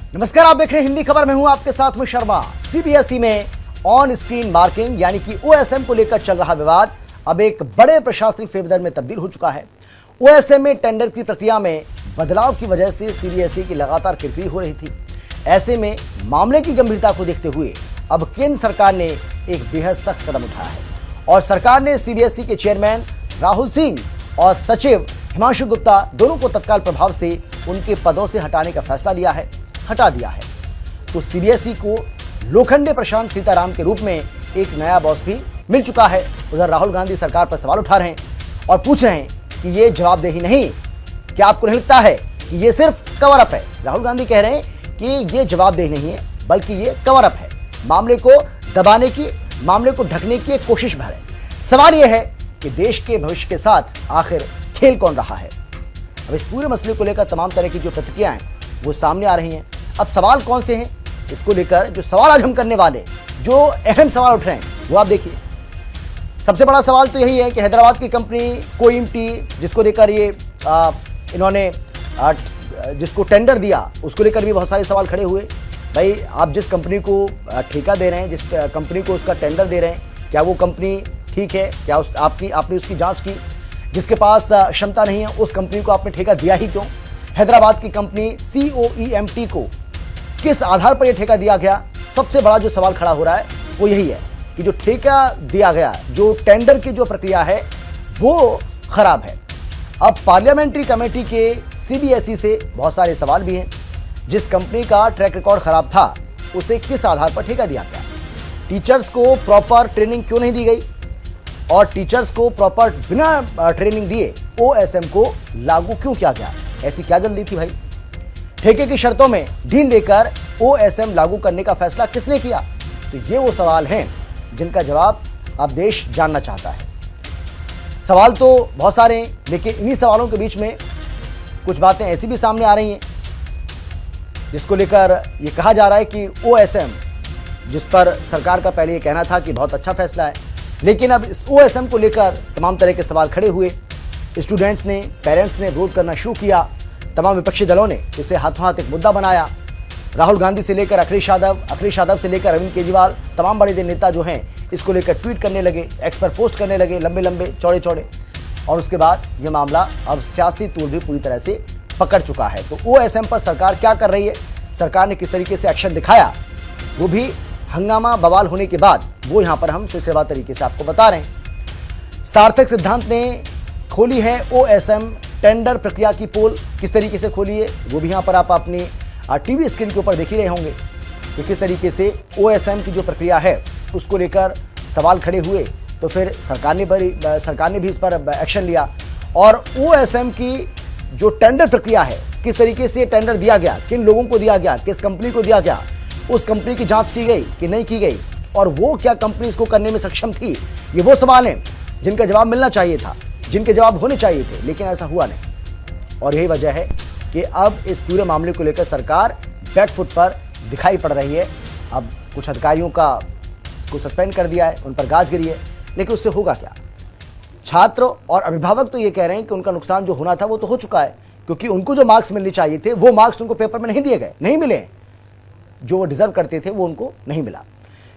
नमस्कार, आप देख रहे हैं हिंदी खबर में हूं आपके साथ में शर्मा। सीबीएसई में ऑन स्क्रीन मार्किंग यानी कि ओएसएम को लेकर चल रहा विवाद अब एक बड़े प्रशासनिक फेरबदल में तब्दील हो चुका है। ओएसएम में टेंडर की प्रक्रिया में बदलाव की वजह से सीबीएसई की लगातार किरकिरी हो रही थी। ऐसे में मामले की गंभीरता को देखते हुए अब केंद्र सरकार ने एक बेहद सख्त कदम उठाया है और सरकार ने सीबीएसई के चेयरमैन राहुल सिंह और सचिव हिमांशु गुप्ता दोनों को तत्काल प्रभाव से उनके पदों से हटा दिया है। तो सीबीएसई को लोखंडे प्रशांत सीताराम के रूप में एक नया बॉस भी मिल चुका है। उधर राहुल गांधी सरकार पर सवाल उठा रहे हैं और पूछ रहे हैं कि ये जवाबदेही नहीं, क्या आपको नहीं लगता है कि ये सिर्फ कवर अप है? राहुल गांधी कह रहे हैं कि ये जवाबदेही नहीं है बल्कि ये कवर अप है, मामले को दबाने की, मामले को ढकने की एक कोशिश भर है। सवाल यह है कि देश के भविष्य के साथ आखिर खेल कौन रहा है? अब इस पूरे मसले को लेकर तमाम तरह की जो प्रतिक्रियाएं वो सामने आ रही हैं। अब सवाल कौन से हैं इसको लेकर, जो सवाल आज हम करने वाले, जो अहम सवाल उठ रहे हैं वो आप देखिए। सबसे बड़ा सवाल तो यही है कि हैदराबाद की कंपनी कोइमटी, जिसको लेकर ये इन्होंने जिसको टेंडर दिया, उसको लेकर भी बहुत सारे सवाल खड़े हुए। भाई, आप जिस कंपनी को ठेका दे रहे हैं, जिस कंपनी को उसका टेंडर दे रहे हैं, क्या वो कंपनी ठीक है? क्या आपने उसकी जांच की? जिसके पास क्षमता नहीं है उस कंपनी को आपने ठेका दिया ही क्यों? हैदराबाद की कंपनी COEMT को किस आधार पर यह ठेका दिया गया? सबसे बड़ा जो सवाल खड़ा हो रहा है वो यही है कि जो ठेका दिया गया, जो टेंडर की जो प्रक्रिया है वो खराब है। अब पार्लियामेंट्री कमेटी के सीबीएसई से बहुत सारे सवाल भी हैं। जिस कंपनी का ट्रैक रिकॉर्ड खराब था उसे किस आधार पर ठेका दिया गया? टीचर्स को प्रॉपर ट्रेनिंग क्यों नहीं दी गई? और टीचर्स को प्रॉपर बिना ट्रेनिंग दिए ओएसएम को लागू क्यों किया गया? ऐसी क्या जल्दी थी भाई? ठेके की शर्तों में ढील देकर ओएसएम लागू करने का फैसला किसने किया? तो ये वो सवाल हैं जिनका जवाब अब देश जानना चाहता है। सवाल तो बहुत सारे हैं, लेकिन इन्हीं सवालों के बीच में कुछ बातें ऐसी भी सामने आ रही हैं जिसको लेकर ये कहा जा रहा है कि ओएसएम, जिस पर सरकार का पहले ये कहना था कि बहुत अच्छा फैसला है, लेकिन अब इस ओएसएम को लेकर तमाम तरह के सवाल खड़े हुए। स्टूडेंट्स ने, पेरेंट्स ने विरोध करना शुरू किया। तमाम विपक्षी दलों ने इसे हाथों हाथ एक मुद्दा बनाया। राहुल गांधी से लेकर अखिलेश यादव से लेकर अरविंद केजरीवाल, तमाम बड़े नेता जो हैं इसको लेकर ट्वीट करने लगे, एक्स पर पोस्ट करने लगे, लंबे चौड़े। और उसके बाद ये मामला अब सियासी तूल भी पूरी तरह से पकड़ चुका है। तो ओएसएम पर सरकार क्या कर रही है, सरकार ने किस तरीके से एक्शन दिखाया, वो भी हंगामा बवाल होने के बाद वो यहाँ पर हम सिलसिलेवार तरीके से आपको बता रहे हैं। सार्थक सिद्धांत ने खोली है ओएसएम टेंडर प्रक्रिया की पोल। किस तरीके से खोली है वो भी यहाँ पर आप अपनी टीवी स्क्रीन के ऊपर देख ही रहे होंगे कि किस तरीके से ओएसएम की जो प्रक्रिया है उसको लेकर सवाल खड़े हुए। तो फिर सरकार ने भी इस पर एक्शन लिया और ओएसएम की जो टेंडर प्रक्रिया है, किस तरीके से टेंडर दिया गया, किन लोगों को दिया गया, किस कंपनी को दिया गया, उस कंपनी की जांच की गई कि नहीं की गई, और वो क्या कंपनी इसको करने में सक्षम थी? ये वो सवाल हैं जिनका जवाब मिलना चाहिए था, जिनके जवाब होने चाहिए थे, लेकिन ऐसा हुआ नहीं। और यही वजह है कि अब इस पूरे मामले को लेकर सरकार बैकफुट पर दिखाई पड़ रही है। अब कुछ अधिकारियों को सस्पेंड कर दिया है, उन पर गाज गिरी है, लेकिन उससे होगा क्या? छात्र और अभिभावक तो ये कह रहे हैं कि उनका नुकसान जो होना था वो तो हो चुका है, क्योंकि उनको जो मार्क्स मिलने चाहिए थे वो मार्क्स उनको पेपर में नहीं दिए गए, नहीं मिले, जो वो डिजर्व करते थे वो उनको नहीं मिला।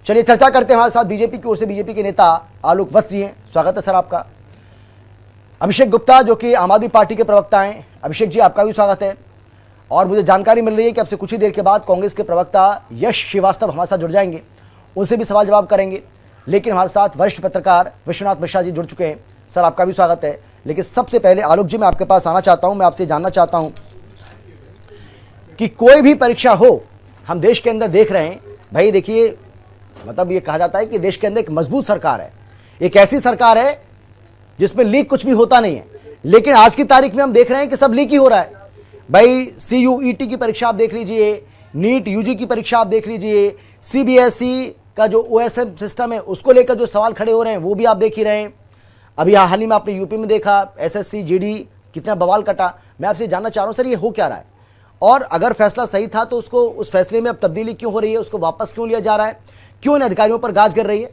चलिए चर्चा करते हैं। हमारे साथ बीजेपी की ओर से बीजेपी के नेता आलोक वत्स जी हैं, स्वागत है सर आपका। अभिषेक गुप्ता जो कि आम आदमी पार्टी के प्रवक्ता हैं, अभिषेक जी आपका भी स्वागत है। और मुझे जानकारी मिल रही है कि अब से कुछ ही देर के बाद कांग्रेस के प्रवक्ता यश श्रीवास्तव हमारे साथ जुड़ जाएंगे, उनसे भी सवाल जवाब करेंगे। लेकिन हमारे साथ वरिष्ठ पत्रकार विश्वनाथ मिश्रा जी जुड़ चुके हैं, सर आपका भी स्वागत है। लेकिन सबसे पहले आलोक जी मैं आपके पास आना चाहता हूं, मैं आपसे जानना चाहता हूं कि कोई भी परीक्षा हो, हम देश के अंदर देख रहे हैं भाई, देखिए मतलब ये कहा जाता है कि देश के अंदर एक मजबूत सरकार है, एक ऐसी सरकार है जिसमें लीक कुछ भी होता नहीं है। लेकिन आज की तारीख में हम देख रहे हैं कि सब लीक ही हो रहा है भाई। CUET की परीक्षा आप देख लीजिए, नीट UG की परीक्षा आप देख लीजिए, CBSE का जो OSM सिस्टम है उसको लेकर जो सवाल खड़े हो रहे हैं वो भी आप देख ही रहे हैं। अभी हाल ही में आपने यूपी में देखा SSC GD कितना बवाल कटा। मैं आपसे जानना चाह रहा हूं सर, ये हो क्या रहा है? और अगर फैसला सही था तो उसको, उस फैसले में अब तब्दीली क्यों हो रही है, उसको वापस क्यों लिया जा रहा है, क्यों इन अधिकारियों पर गाज गिर रही है?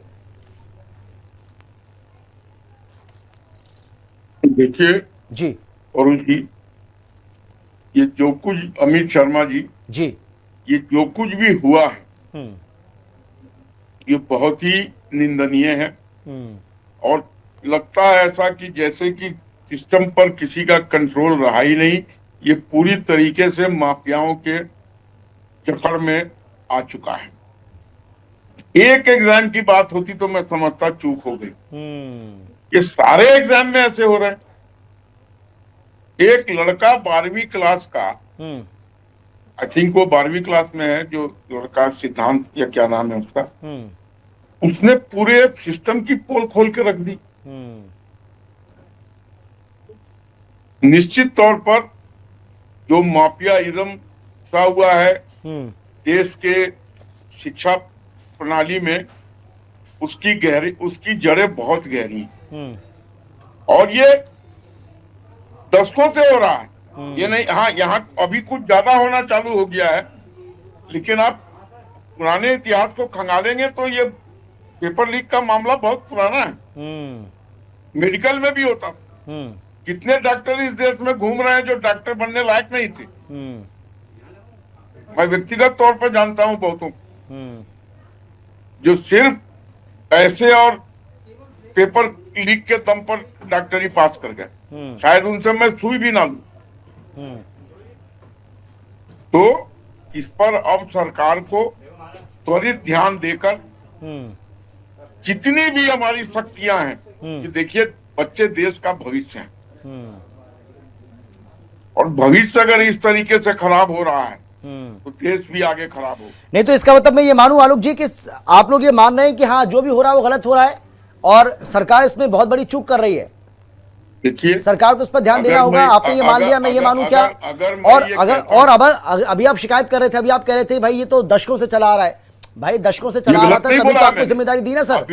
देखिए जी अरुण जी, ये जो कुछ अमित शर्मा जी जी ये जो कुछ भी हुआ है हम्म, ये बहुत ही निंदनीय है। और लगता है ऐसा कि जैसे कि सिस्टम पर किसी का कंट्रोल रहा ही नहीं, ये पूरी तरीके से माफियाओं के चक्कर में आ चुका है। एक एग्जाम की बात होती तो मैं समझता चूक हो गई, ये सारे एग्जाम में ऐसे हो रहे हैं। एक लड़का 12वीं क्लास का, आई थिंक वो 12वीं क्लास में है, जो लड़का सिद्धांत या क्या नाम है उसका, उसने पूरे सिस्टम की पोल खोल के रख दी। निश्चित तौर पर जो माफियाइज्म का हुआ है देश के शिक्षा प्रणाली में, उसकी जड़ें बहुत गहरी हैं। और ये दशकों से हो रहा है, ये नहीं, हाँ यहाँ अभी कुछ ज्यादा होना चालू हो गया है, लेकिन आप पुराने इतिहास को खंगालेंगे तो ये पेपर लीक का मामला बहुत पुराना है। मेडिकल में भी होता था। कितने डॉक्टर इस देश में घूम रहे हैं जो डॉक्टर बनने लायक नहीं थे। मैं व्यक्तिगत तौर पर जानता हूं बहुतों को जो सिर्फ पैसे और पेपर लीक के दम पर डॉक्टरी पास कर गए, शायद उनसे मैं सुई भी ना लूं। तो इस पर अब सरकार को त्वरित ध्यान देकर जितनी भी हमारी शक्तियां हैं, कि देखिए बच्चे देश का भविष्य हैं, और भविष्य अगर इस तरीके से खराब हो रहा है तो देश भी आगे खराब हो। नहीं तो इसका मतलब मैं ये मानूं आलोक जी कि आप लोग ये मान रहे हैं कि हाँ जो भी हो रहा है वो गलत हो रहा है और सरकार इसमें बहुत बड़ी चूक कर रही है। देखिए सरकार को उस पर ध्यान देना होगा। आपने ये मान लिया, मैं ये मानूं क्या? और अब अभी आप शिकायत कर रहे थे, अभी आप कह रहे थे भाई ये तो दशकों से चला आ रहा है। भाई दशकों से चला आ रहा था तभी तो आपको जिम्मेदारी दी ना सर।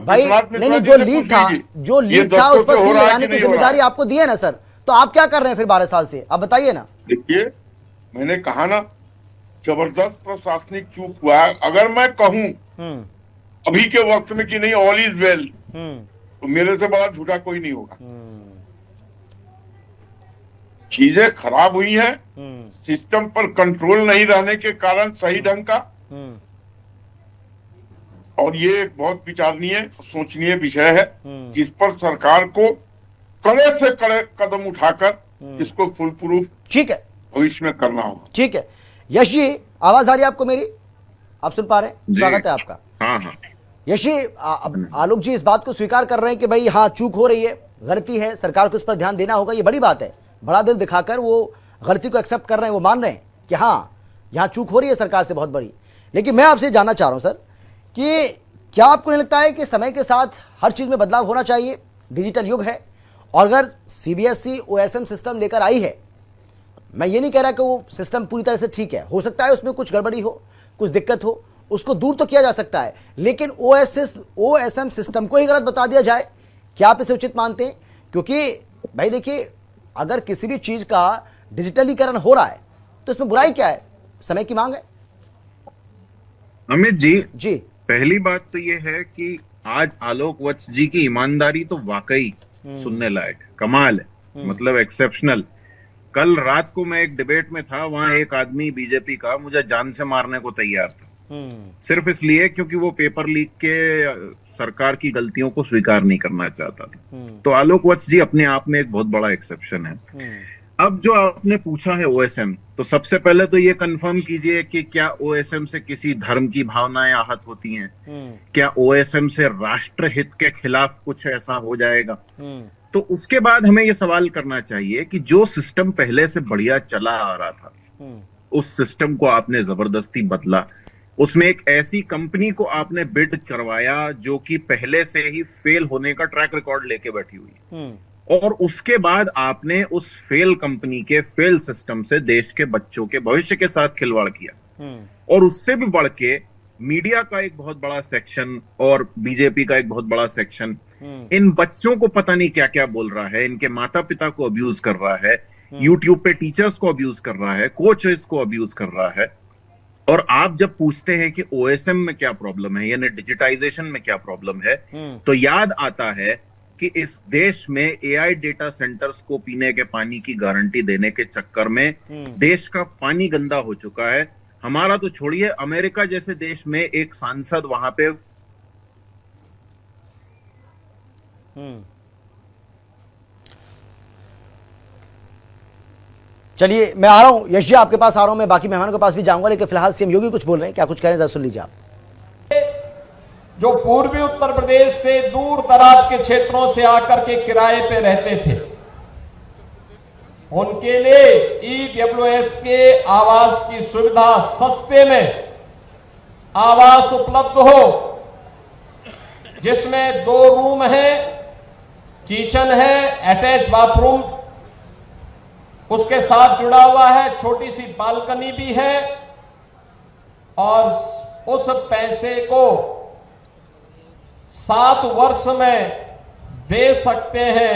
भाई नहीं, जो लीक था उस पर सील लगाने की जिम्मेदारी आपको दी है ना सर। तो आप क्या कर रहे हैं फिर 12 साल से, आप बताइए ना। देखिए मैंने कहा ना, जबरदस्त प्रशासनिक चूक हुआ है। अगर मैं कहूं अभी के वक्त में कि नहीं ऑल इज वेल, तो मेरे से बड़ा झूठा कोई नहीं होगा। चीजें खराब हुई हैं, सिस्टम पर कंट्रोल नहीं रहने के कारण सही ढंग का, और ये एक बहुत विचारणीय सोचनीय विषय है, जिस पर सरकार को कड़े से कड़े कदम उठाकर इसको फुल प्रूफ ठीक है भविष्य में करना होगा। ठीक है। यश जी आवाज आ रही है आपको मेरी? आप सुन पा रहे हैं? स्वागत है आपका। हाँ। यश जी, आलोक जी इस बात को स्वीकार कर रहे हैं कि भाई हाँ चूक हो रही है, गलती है, सरकार को इस पर ध्यान देना होगा। ये बड़ी बात है, बड़ा दिल दिखाकर वो गलती को एक्सेप्ट कर रहे हैं, वो मान रहे हैं कि हाँ यहाँ चूक हो रही है सरकार से बहुत बड़ी। लेकिन मैं आपसे जानना चाह रहा हूँ सर कि क्या आपको नहीं लगता है कि समय के साथ हर चीज़ में बदलाव होना चाहिए? डिजिटल युग है और अगर सीबीएसई ओएसएम सिस्टम लेकर आई है, मैं ये नहीं कह रहा कि वो सिस्टम पूरी तरह से ठीक है, हो सकता है उसमें कुछ गड़बड़ी हो, कुछ दिक्कत हो, उसको दूर तो किया जा सकता है, लेकिन ओएसएम सिस्टम को ही गलत बता दिया जाए, क्या आप इसे उचित मानते हैं? क्योंकि भाई देखिए अगर किसी भी चीज का डिजिटलीकरण हो रहा है तो इसमें बुराई क्या है? समय की मांग है। अमित जी पहली बात तो ये है कि आज आलोक वत्स जी की ईमानदारी तो वाकई सुनने लायक, कमाल है, मतलब एक्सेप्शनल। कल रात को मैं एक डिबेट में था, वहां एक आदमी बीजेपी का मुझे जान से मारने को तैयार था, सिर्फ इसलिए क्योंकि वो पेपर लीक के सरकार की गलतियों को स्वीकार नहीं करना चाहता था। तो आलोक वत्स जी अपने आप में एक बहुत बड़ा एक्सेप्शन है। अब जो आपने पूछा है ओएसएम, तो सबसे पहले तो ये कंफर्म कीजिए कि क्या ओएसएम से किसी धर्म की भावनाएं आहत होती हैं? क्या ओएसएम से राष्ट्रहित के खिलाफ कुछ ऐसा हो जाएगा? तो उसके बाद हमें ये सवाल करना चाहिए कि जो सिस्टम पहले से बढ़िया चला आ रहा था, उस सिस्टम को आपने जबरदस्ती बदला, उसमें एक ऐसी कंपनी को आपने बिड करवाया जो कि पहले से ही फेल होने का ट्रैक रिकॉर्ड लेके बैठी हुई, और उसके बाद आपने उस फेल कंपनी के फेल सिस्टम से देश के बच्चों के भविष्य के साथ खिलवाड़ किया। और उससे भी बढ़ के मीडिया का एक बहुत बड़ा सेक्शन और बीजेपी का एक बहुत बड़ा सेक्शन इन बच्चों को पता नहीं क्या क्या बोल रहा है, इनके माता पिता को अब्यूज कर रहा है, यूट्यूब पे टीचर्स को अब्यूज कर रहा है, कोचेस को अब्यूज कर रहा है। और आप जब पूछते हैं कि ओएसएम में क्या प्रॉब्लम है, यानी डिजिटाइजेशन में क्या प्रॉब्लम है, तो याद आता है कि इस देश में एआई डेटा सेंटर्स को पीने के पानी की गारंटी देने के चक्कर में देश का पानी गंदा हो चुका है। हमारा तो छोड़िए, अमेरिका जैसे देश में एक सांसद वहां पे चलिए मैं आ रहा हूं यश जी, आपके पास आ रहा हूं, मैं बाकी मेहमानों के पास भी जाऊंगा, लेकिन फिलहाल सीएम योगी कुछ बोल रहे हैं, क्या कुछ कह रहे हैं जरा सुन लीजिए आप। जो पूर्वी उत्तर प्रदेश से दूर दराज के क्षेत्रों से आकर के किराए पे रहते थे, उनके लिए ईडब्ल्यूएस के आवास की सुविधा, सस्ते में आवास उपलब्ध हो, जिसमें 2 रूम है, किचन है, अटैच बाथरूम उसके साथ जुड़ा हुआ है, छोटी सी बालकनी भी है, और उस पैसे को 7 वर्ष में दे सकते हैं।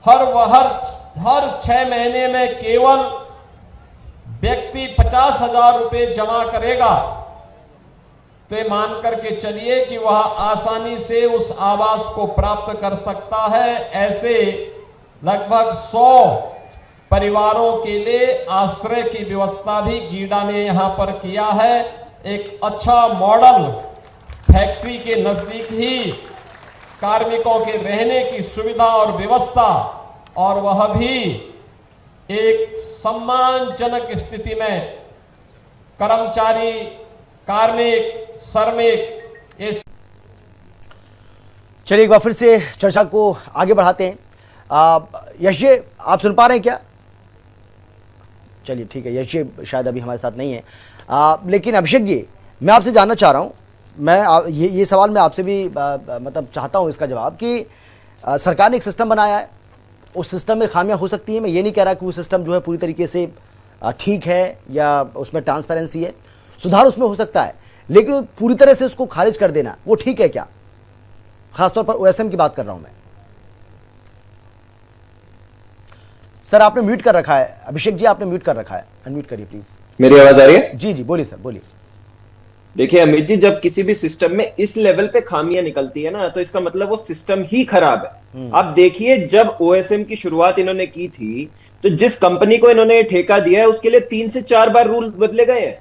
हर 6 महीने में केवल व्यक्ति 50,000 रुपए जमा करेगा तो ये मान करके चलिए कि वह आसानी से उस आवास को प्राप्त कर सकता है। ऐसे लगभग 100 परिवारों के लिए आश्रय की व्यवस्था भी गीडा ने यहां पर किया है। एक अच्छा मॉडल फैक्ट्री के नजदीक ही कार्मिकों के रहने की सुविधा और व्यवस्था, और वह भी एक सम्मानजनक स्थिति में कर्मचारी, कार्मिक, श्रमिक। इस चलिए एक बार फिर से चर्चा को आगे बढ़ाते हैं। यश जी आप सुन पा रहे हैं क्या? चलिए ठीक है, यश जी शायद अभी हमारे साथ नहीं है, लेकिन अभिषेक जी मैं आपसे जानना चाह रहा हूँ, मैं ये सवाल मैं आपसे भी मतलब चाहता हूँ इसका जवाब कि सरकार ने एक सिस्टम बनाया है, उस सिस्टम में खामियां हो सकती हैं। मैं ये नहीं कह रहा कि वो सिस्टम जो है पूरी तरीके से ठीक है या उसमें ट्रांसपेरेंसी है, सुधार उसमें हो सकता है, लेकिन पूरी तरह से उसको खारिज कर देना वो ठीक है क्या? खासतौर पर ओएसएम की बात कर रहा हूं मैं। सर आपने म्यूट कर रखा है, अभिषेक जी आपने म्यूट कर रखा है, अनम्यूट करिए प्लीज। मेरी आवाज आ रही है? जी जी बोलिए सर, बोलिए। देखिए अमित जी, जब किसी भी सिस्टम में इस लेवल पे खामियां निकलती है ना, तो इसका मतलब वो सिस्टम ही खराब है। आप देखिए, जब ओएसएम की शुरुआत इन्होंने की थी, तो जिस कंपनी को इन्होंने ठेका दिया है उसके लिए 3 से 4 बार रूल बदले गए हैं।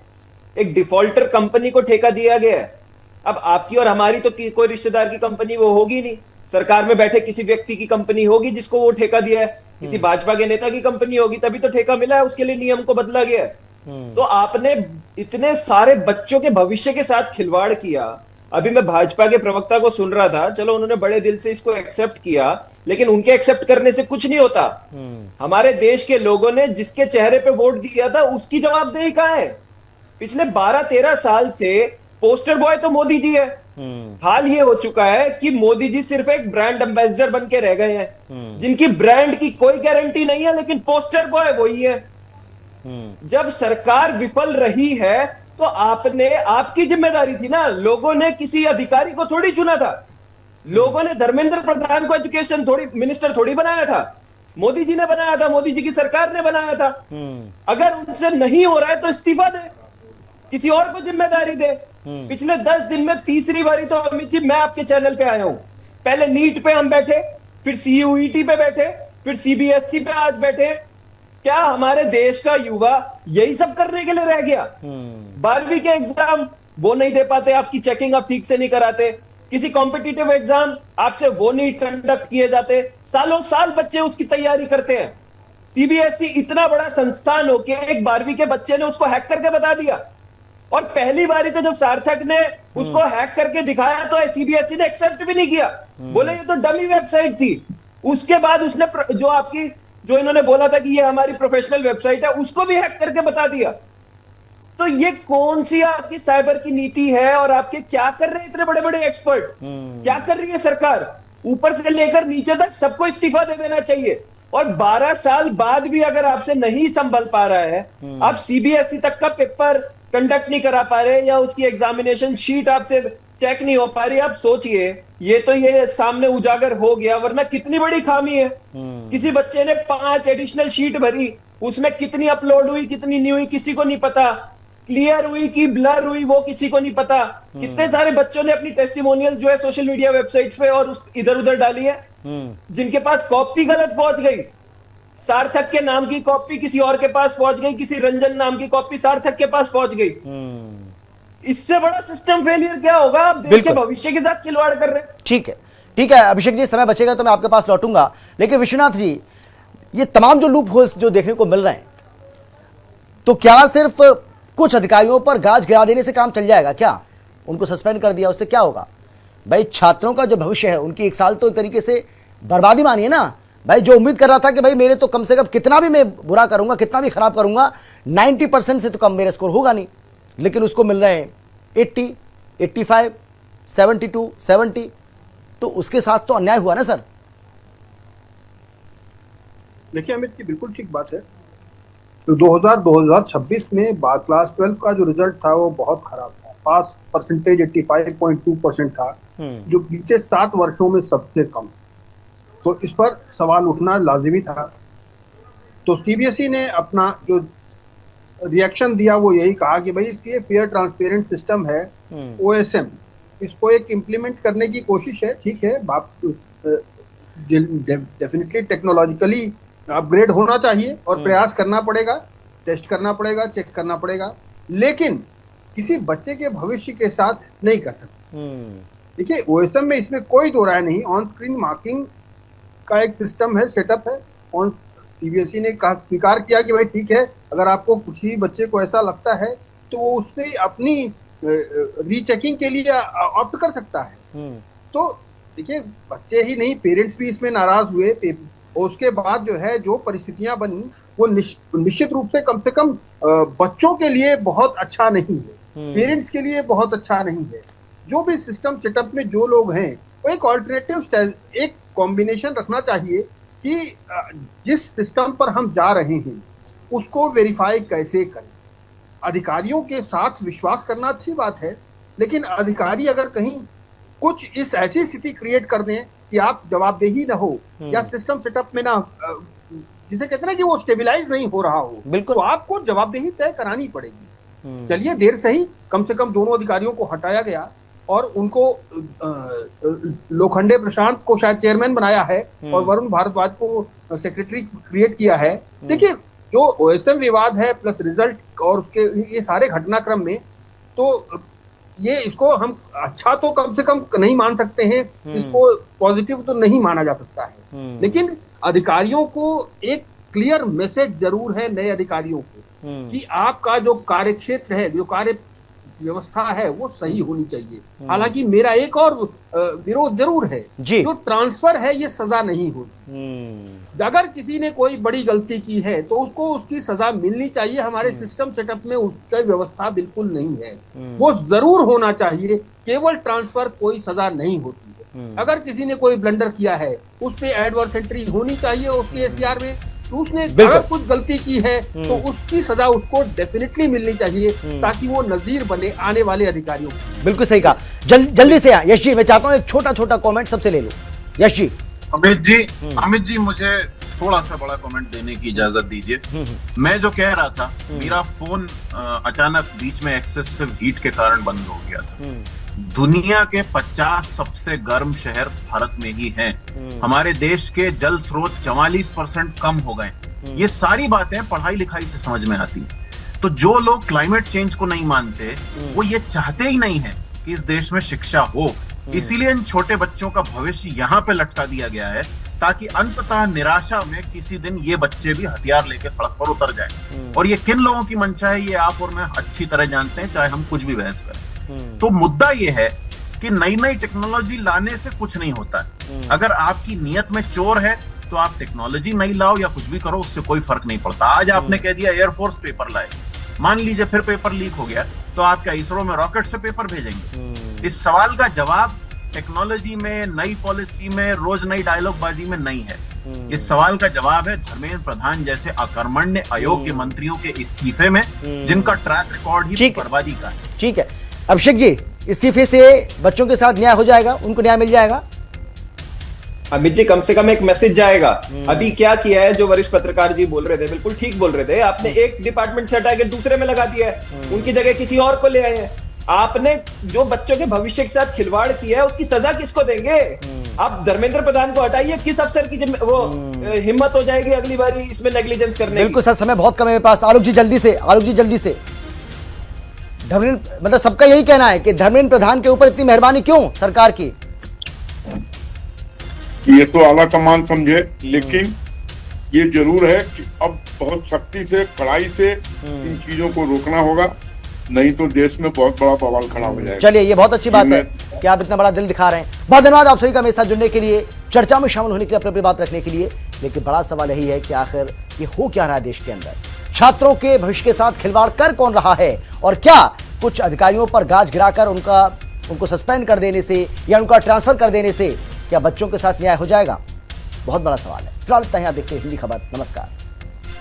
एक डिफॉल्टर कंपनी को ठेका दिया गया है। अब आपकी और हमारी तो कोई रिश्तेदार की कंपनी वो होगी नहीं, सरकार में बैठे किसी व्यक्ति की कंपनी होगी जिसको वो ठेका दिया है, किसी भाजपा के नेता की कंपनी होगी, तभी तो ठेका मिला है, उसके लिए नियम को बदला गया है। तो आपने इतने सारे बच्चों के भविष्य के साथ खिलवाड़ किया। अभी मैं भाजपा के प्रवक्ता को सुन रहा था, चलो उन्होंने बड़े दिल से इसको एक्सेप्ट किया, लेकिन उनके एक्सेप्ट करने से कुछ नहीं होता। हमारे देश के लोगों ने जिसके चेहरे पे वोट दिया था उसकी जवाबदेही कहां है? पिछले 12-13 साल से पोस्टर बॉय तो मोदी जी है। हाल ये हो चुका है कि मोदी जी सिर्फ एक ब्रांड एम्बेसडर बन के रह गए हैं, जिनकी ब्रांड की कोई गारंटी नहीं है, लेकिन पोस्टर बॉय वही है। जब सरकार विफल रही है तो आपकी जिम्मेदारी थी ना, लोगों ने किसी अधिकारी को थोड़ी चुना था, लोगों ने धर्मेंद्र प्रधान को एजुकेशन मिनिस्टर थोड़ी बनाया था, मोदी जी ने बनाया था, मोदी जी की सरकार ने बनाया था। अगर उनसे नहीं हो रहा है तो इस्तीफा दे, किसी और को जिम्मेदारी दे। पिछले 10 दिन में तीसरी बारी तो अमित जी मैं आपके चैनल पे आया हूं। पहले नीट पे हम बैठे, फिर सीयूईटी पे बैठे, फिर सीबीएसई पे आज बैठे। क्या हमारे देश का युवा यही सब करने के लिए रह गया? 12वीं के एग्जाम वो नहीं दे पाते, आपकी चेकिंग आप ठीक से नहीं कराते, किसी कॉम्पिटिटिव एग्जाम आपसे वो नहीं कंडक्ट किए जाते, सालों साल बच्चे उसकी तैयारी करते हैं। सीबीएसई इतना बड़ा संस्थान होके एक 12वीं के बच्चे ने उसको हैक करके बता दिया, और पहली बारी तो जब सार्थक ने उसको हैक करके दिखाया तो सीबीएसई ने एक्सेप्ट भी नहीं किया, बोले ये तो डमी वेबसाइट थी। उसके बाद उसने जो इन्होंने बोला था कि ये हमारी प्रोफेशनल वेबसाइट है, उसको भी हैक करके बता दिया। तो ये कौन सी आपकी साइबर की नीति है? और आपके क्या कर रहे हैं इतने बड़े बड़े एक्सपर्ट? क्या कर रही है सरकार? ऊपर से लेकर नीचे तक सबको इस्तीफा दे देना चाहिए। और 12 साल बाद भी अगर आपसे नहीं संभल पा रहा है, आप सीबीएसई तक का पेपर कंडक्ट नहीं करा पा रहे, या उसकी एग्जामिनेशन शीट आपसे चेक नहीं हो पा रही, आप सोचिए, ये सामने उजागर हो गया, वरना कितनी बड़ी खामी है। किसी बच्चे ने 5 एडिशनल शीट भरी, उसमें कितनी अपलोड हुई कितनी नहीं हुई किसी को नहीं पता, क्लियर हुई कि ब्लर हुई वो किसी को नहीं पता। कितने सारे बच्चों ने अपनी टेस्टिमोनियल जो है सोशल मीडिया वेबसाइट्स पे और इधर उधर डाली है, जिनके पास कॉपी गलत पहुंच गई। सार्थक के नाम की कॉपी किसी और के पास पहुंच गई, किसी रंजन नाम की कॉपी सार्थक के पास पहुंच गई। इससे बड़ा सिस्टम फेलियर क्या होगा? आप देश के भविष्य के साथ खिलवाड़ कर रहे हैं। ठीक है अभिषेक जी, समय बचेगा तो मैं आपके पास लौटूंगा, लेकिन विश्वनाथ जी, ये तमाम जो लूप होल्स जो देखने को मिल रहे हैं, तो क्या सिर्फ कुछ अधिकारियों पर गाज गिरा देने से काम चल जाएगा क्या? उनको सस्पेंड कर दिया, उससे क्या होगा भाई? छात्रों का जो भविष्य है, उनकी एक साल तो एक तरीके से बर्बादी मानिए ना भाई। जो उम्मीद कर रहा था कि भाई मेरे तो कम से कम कितना भी मैं बुरा करूंगा, कितना भी खराब करूंगा, 90% से तो कम मेरा स्कोर होगा नहीं, लेकिन उसको मिल रहे हैं 80, 85, 72, 70, तो उसके साथ तो अन्याय हुआ ना सर। देखिए अमित जी, बिल्कुल ठीक बात है। तो 2026 में क्लास 12 का जो रिजल्ट था वो बहुत खराब था। पास परसेंटेज 85.2% था, जो बीते 7 वर्षों में सबसे कम। तो इस पर सवाल उठना लाजिमी था। तो सीबीएसई ने अपना जो रिएक्शन दिया वो यही कहा कि भाई इसकी फेयर ट्रांसपेरेंट सिस्टम है OSM, इसको एक इम्प्लीमेंट करने की कोशिश है। ठीक है, डेफिनेटली टेक्नोलॉजिकली अपग्रेड होना चाहिए और प्रयास करना पड़ेगा, टेस्ट करना पड़ेगा, चेक करना पड़ेगा, लेकिन किसी बच्चे के भविष्य के साथ नहीं कर सकते। देखिए OSM में इसमें कोई दो राय नहीं, ऑन स्क्रीन मार्किंग का एक सिस्टम है, सेटअप है। ऑन सीबीएसई ने कहा, स्वीकार किया कि भाई ठीक है, अगर आपको कुछ ही बच्चे को ऐसा लगता है तो वो उससे अपनी रीचेकिंग के लिए ऑप्ट कर सकता है। तो देखिए बच्चे ही नहीं, पेरेंट्स भी इसमें नाराज हुए, और उसके बाद जो है जो परिस्थितियां बनी वो निश्चित रूप से कम बच्चों के लिए बहुत अच्छा नहीं है, पेरेंट्स के लिए बहुत अच्छा नहीं है। जो भी सिस्टम सेटअप में जो लोग हैं, वो एक ऑल्टरनेटिव, एक कॉम्बिनेशन रखना चाहिए कि जिस सिस्टम पर हम जा रहे हैं उसको वेरीफाई कैसे करें। अधिकारियों के साथ विश्वास करना अच्छी बात है, लेकिन अधिकारी अगर कहीं कुछ इस ऐसी स्थिति क्रिएट कर दें कि आप जवाबदेही न हो या सिस्टम सेटअप में ना, जिसे कहते हैं कि वो स्टेबिलाईज नहीं हो रहा हो, तो आपको जवाबदेही तय करानी पड़ेगी। चलिए देर सही, कम से कम दोनों अधिकारियों को हटाया गया और उनको लोखंडे प्रशांत को शायद चेयरमैन बनाया है और वरुण भारद्वाज को सेक्रेटरी क्रिएट किया है। देखिए जो OSM विवाद है प्लस रिजल्ट और उसके ये सारे घटनाक्रम में, तो ये इसको हम अच्छा तो कम से कम नहीं मान सकते हैं, इसको पॉजिटिव तो नहीं माना जा सकता है, लेकिन अधिकारियों को एक क्लियर मैसेज जरूर है नए अधिकारियों को कि आपका जो कार्य क्षेत्र है, जो कार्य व्यवस्था है वो सही होनी चाहिए। हालांकि मेरा एक और विरोध जरूर है, जो ट्रांसफर है ये सजा नहीं होती। अगर किसी ने कोई बड़ी गलती की है तो उसको उसकी सजा मिलनी चाहिए। हमारे सिस्टम सेटअप में उसकी व्यवस्था बिल्कुल नहीं है, वो जरूर होना चाहिए। केवल ट्रांसफर कोई सजा नहीं होती है। अगर किसी ने कोई ब्लंडर किया है उस पर एडवर्स एंट्री होनी चाहिए उसके SCR में। उसने अगर कुछ गलती की है तो उसकी सजा उसको डेफिनेटली मिलनी चाहिए, ताकि वो नजीर बने आने वाले अधिकारियों को। बिल्कुल सही कहा। जल्दी से यश जी, मैं चाहता हूं एक छोटा छोटा कमेंट सबसे ले लो। यश जी। अमित जी मुझे थोड़ा सा बड़ा कमेंट देने की इजाजत दीजिए। मैं जो कह रहा था, मेरा फोन अचानक बीच में एक्सेसिव हीट के कारण बंद हो गया था। दुनिया के 50 सबसे गर्म शहर भारत में ही हैं। हमारे देश के जल स्रोत 44% कम हो गए। ये सारी बातें पढ़ाई लिखाई से समझ में आती हैं। तो जो लोग क्लाइमेट चेंज को नहीं मानते, वो ये चाहते ही नहीं है कि इस देश में शिक्षा हो। इसीलिए इन छोटे बच्चों का भविष्य यहाँ पे लटका दिया गया है, ताकि अंततः निराशा में किसी दिन ये बच्चे भी हथियार लेके सड़क पर उतर जाएं। और ये किन लोगों की मंशा है, ये आप और मैं अच्छी तरह जानते हैं, चाहे हम कुछ भी बहस करें। तो मुद्दा ये है कि नई नई टेक्नोलॉजी लाने से कुछ नहीं होता है। अगर आपकी नीयत में चोर है तो आप टेक्नोलॉजी नहीं लाओ या कुछ भी करो, उससे कोई फर्क नहीं पड़ता। आज आपने कह दिया एयरफोर्स पेपर लाए, मान लीजिए फिर पेपर लीक हो गया, तो आप क्या इसरो में रॉकेट से पेपर भेजेंगे? इस सवाल का जवाब टेक्नोलॉजी में, नई पॉलिसी में, रोज नई डायलॉग बाजी में नहीं है। इस सवाल का जवाब है धर्मेंद्र प्रधान जैसे अकर्मण्य अयोग्य मंत्रियों के इस्तीफे में, जिनका ट्रैक रिकॉर्ड ही बर्बादी का है। ठीक है अभिषेक जी, इस्तीफे से बच्चों के साथ न्याय हो जाएगा, उनको न्याय मिल जाएगा? अमित जी, कम से कम एक मैसेज जाएगा। अभी क्या किया है, जो वरिष्ठ पत्रकार जी बोल रहे थे, बिल्कुल ठीक बोल रहे थे। आपने एक डिपार्टमेंट से हटा के दूसरे में लगा दिया है, उनकी जगह किसी और को ले आए हैं। आपने जो बच्चों के भविष्य के साथ खिलवाड़ किया है उसकी सजा किसको देंगे? आप धर्मेंद्र प्रधान को हटाइए, किस अफसर की हिम्मत हो जाएगी अगली बारी इसमें नेग्लिजेंस करने की? बिल्कुल सर, समय बहुत कम है मेरे पास। आलोक जी जल्दी से धर्मेंद्र, मतलब सबका यही कहना है कि धर्मेंद्र प्रधान के ऊपर इतनी मेहरबानी क्यों सरकार की? ये तो आला कमान समझे, लेकिन ये जरूर है कि अब बहुत सख्ती से, कड़ाई से इन चीजों को रोकना होगा, नहीं तो देश में बहुत बड़ा बवाल खड़ा हो जाएगा। चलिए, ये बहुत अच्छी बात है कि आप इतना बड़ा दिल दिखा रहे हैं। बहुत धन्यवाद आप सभी का मेरे साथ जुड़ने के लिए, चर्चा में शामिल होने के लिए, अपनी बात रखने के लिए। लेकिन बड़ा सवाल यही है कि आखिर ये हो क्या रहा है देश के अंदर? छात्रों के भविष्य के साथ खिलवाड़ कर कौन रहा है? और क्या कुछ अधिकारियों पर गाज गिराकर उनको सस्पेंड कर देने से या उनका ट्रांसफर कर देने से क्या बच्चों के साथ न्याय हो जाएगा? बहुत बड़ा सवाल है। फिलहाल इतना ही, आप देखते हैं हिंदी खबर। नमस्कार।